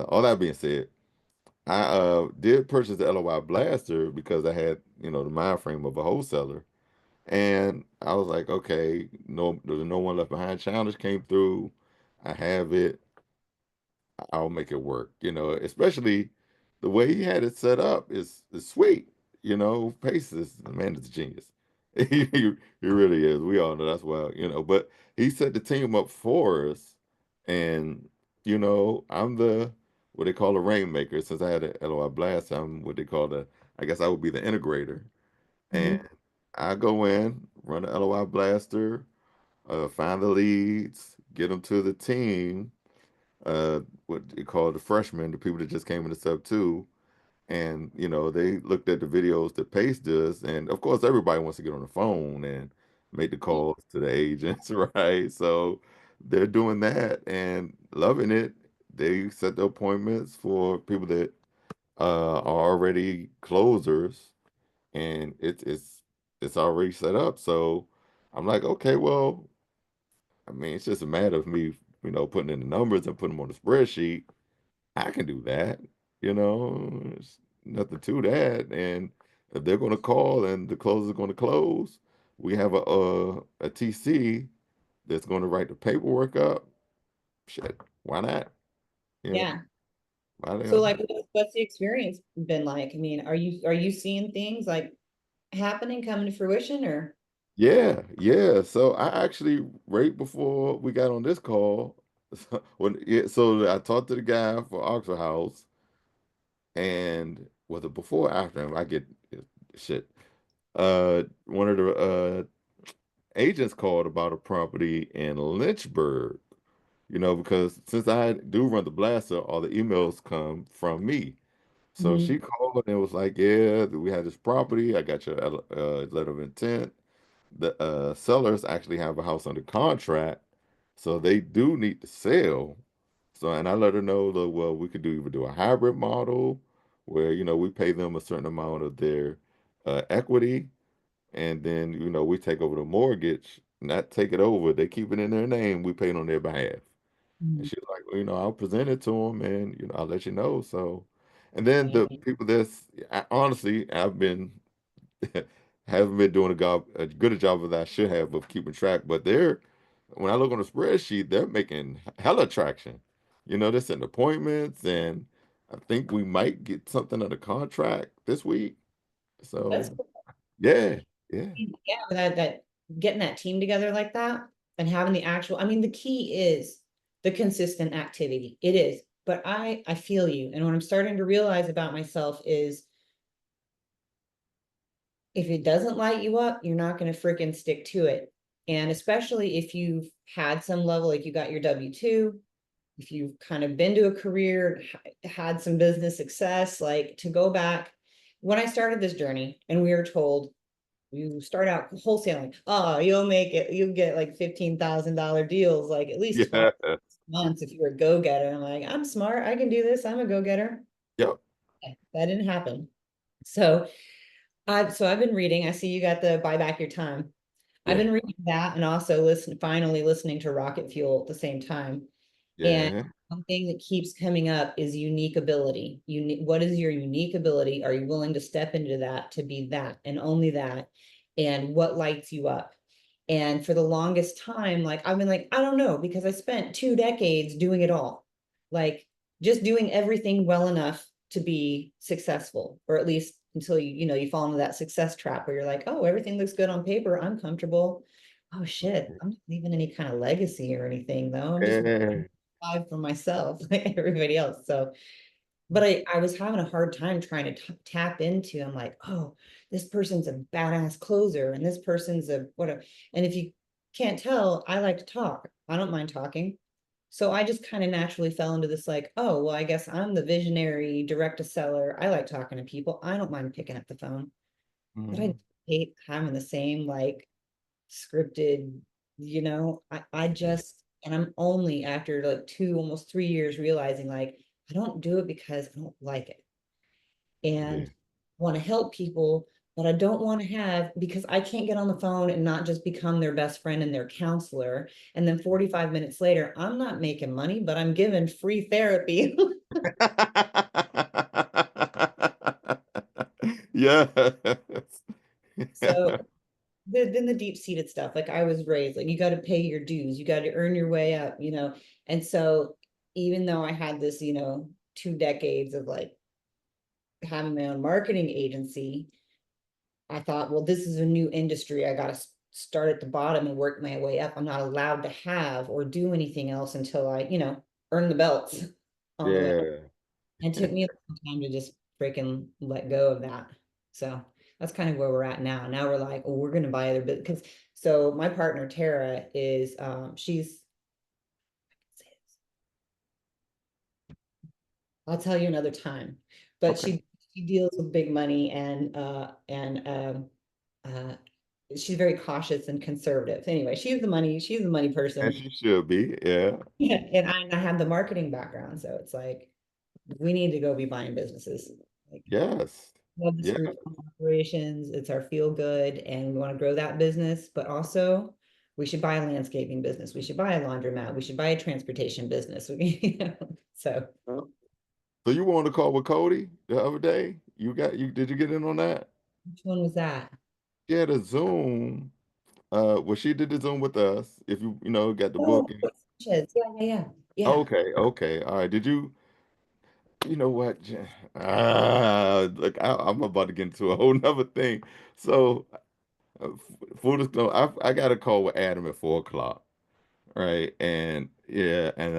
all that being said, I did purchase the LOI Blaster because I had, the mind frame of a wholesaler. And I was like, okay, no, there's no one left behind. Challenge came through. I have it. I'll make it work. Especially the way he had it set up is sweet. Pace is man is a genius. He really is. We all know that's why, but he set the team up for us. And, I'm the what they call a rainmaker. Since I had a LOI blast, I'm what they call I guess I would be the integrator. And Mhm. I go in, run the LOI blaster, find the leads, get them to the team, what you call the freshmen, the people that just came in the sub two. And, they looked at the videos that Pace does. And of course, everybody wants to get on the phone and make the Yeah. calls to the agents, right? So they're doing that and loving it. They set the appointments for people that are already closers, and it's already set up. So I'm like, okay, well, I mean, it's just a matter of me, putting in the numbers and putting them on the spreadsheet. I can do that, It's nothing to that. And if they're going to call and the closer's going to close, we have a TC that's going to write the paperwork up. Shit, why not? You know, Yeah. why the So hell like not? what's the experience been like? I mean, are you seeing things like happening, coming to fruition, or Yeah, yeah. So I actually, right before we got on this call, so I talked to the guy for Oxford House, and whether before or after him, I get shit. One of the agents called about a property in Lynchburg, because since I do run the blaster, all the emails come from me. So Mhm. she called and was like, "Yeah, we had this property. I got your letter of intent. The sellers actually have a house under contract, so they do need to sell." So, and I let her know that, well, we could either do a hybrid model where, we pay them a certain amount of their equity, and then, we take over the mortgage, not take it over. They keep it in their name. We pay it on their behalf. And Mhm. she was like, well, I'll present it to them and, I'll let you know. So, and then the people honestly, I've been haven't been doing a good a job as I should have of keeping track. But when I look on the spreadsheet, they're making hella traction. They're setting appointments, and I think we might get something under contract this week. That's So cool. yeah, yeah, Yeah, that getting that team together like that and having the actual, I mean, the key is the consistent activity. It is. But I feel you. And what I'm starting to realize about myself is if it doesn't light you up, you're not going to freaking stick to it. And especially if you've had some level, like you got your W-2, if you've kind of been to a career, had some business success, like to go back. When I started this journey and we were told you start out wholesaling, oh, you'll make it, you'll get like $15,000 deals, like at least 12. yeah, months if you're a go-getter. I'm like, I'm smart. I can do this. I'm a go-getter. Yep. That didn't happen. So I've been reading. I see you got the buy back your time. I've Yeah. been reading that and also finally listening to Rocket Fuel at the same time. And Yeah. one thing that keeps coming up is unique ability. What is your unique ability? Are you willing to step into that to be that and only that? And what lights you up? And for the longest time, like I've been like, I don't know, because I spent 2 decades doing it all, like just doing everything well enough to be successful, or at least until you fall into that success trap where you're like, oh, everything looks good on paper. I'm comfortable. Oh shit, I'm not leaving any kind of legacy or anything though. I'm just Yeah. alive for myself like everybody else. So but I was having a hard time trying to tap into. I'm like, oh, this person's a badass closer, and this person's a whatever. And if you can't tell, I like to talk. I don't mind talking. So I just kind of naturally fell into this, like, oh, well, I guess I'm the visionary direct to seller. I like talking to people. I don't mind picking up the phone, but I Mhm. hate having the same like scripted, I just, and I'm only after like almost 3 years realizing like, I don't do it because I don't like it Yeah. and want to help people, but I don't want to have, because I can't get on the phone and not just become their best friend and their counselor. And then 45 minutes later, I'm not making money, but I'm given free therapy. Yes. So then the deep seated stuff, like I was raised, like you got to pay your dues, you got to earn your way up. And so even though I had this, 2 decades of like having my own marketing agency, I thought, well, this is a new industry. I got to start at the bottom and work my way up. I'm not allowed to have or do anything else until I, earn the belts on the way. Yeah. And it took me a long time to just freaking let go of that. So that's kind of where we're at now. Now we're like, oh, we're going to buy other bit because so my partner Tara is she's I'll tell you another time, but Okay. she deals with big money and uh she's very cautious and conservative. Anyway, she's the money As person. she should be. Yeah. Yeah. And I have the marketing background. So it's like, we need to go be buying businesses. Like, Yes. love this Yeah. group of operations. It's our feel good, and we want to grow that business. But also, we should buy a landscaping business. We should buy a laundromat. We should buy a transportation business. So, So you were on the call with Cody the other day? Did you get in on that? which one was that? She had a Zoom. Well, she did the Zoom with us. If got the Oh, book. Sanchez. Yeah, yeah, yeah. Yeah. Okay, okay. All right. You know what? Look, I'm about to get into a whole nother thing. So, full disclosure, I got a call with Adam at 4 o'clock, right? And yeah, and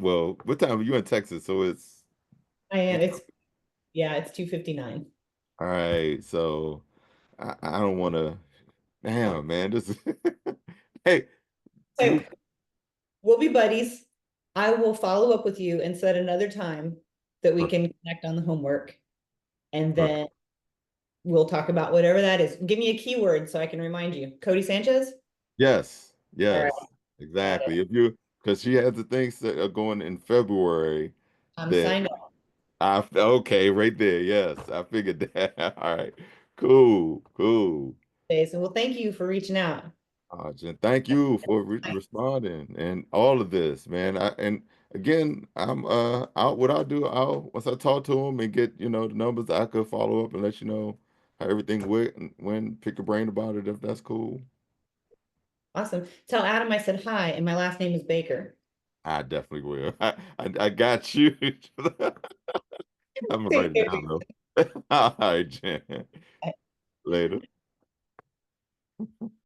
well, what time are you in Texas? So I am. it's It's 2:59. all right. So I don't want to. Damn, man, this is hey, So we we'll be buddies. I will follow up with you and set another time that we can connect on the homework. And right. then we'll talk about whatever that is. Give me a keyword so I can remind you. Cody Sanchez? Yes, All right, yes, got it. exactly. Because she has the things that are going in February I'm that signed up, okay, right there. Yes, I figured that. All right, cool, cool. Jason. Well, thank you for reaching out. Jen, thank you for responding and all of this, man. And again, I'm out. What I'll do, I'll once I talk to him and get the numbers, I could follow up and let you know how everything went and when pick your brain about it if that's cool. Awesome. Tell Adam I said hi, and my last name is Baker. I definitely will. I got you. I'm gonna write Take it care. down though. All right, Jen. Later.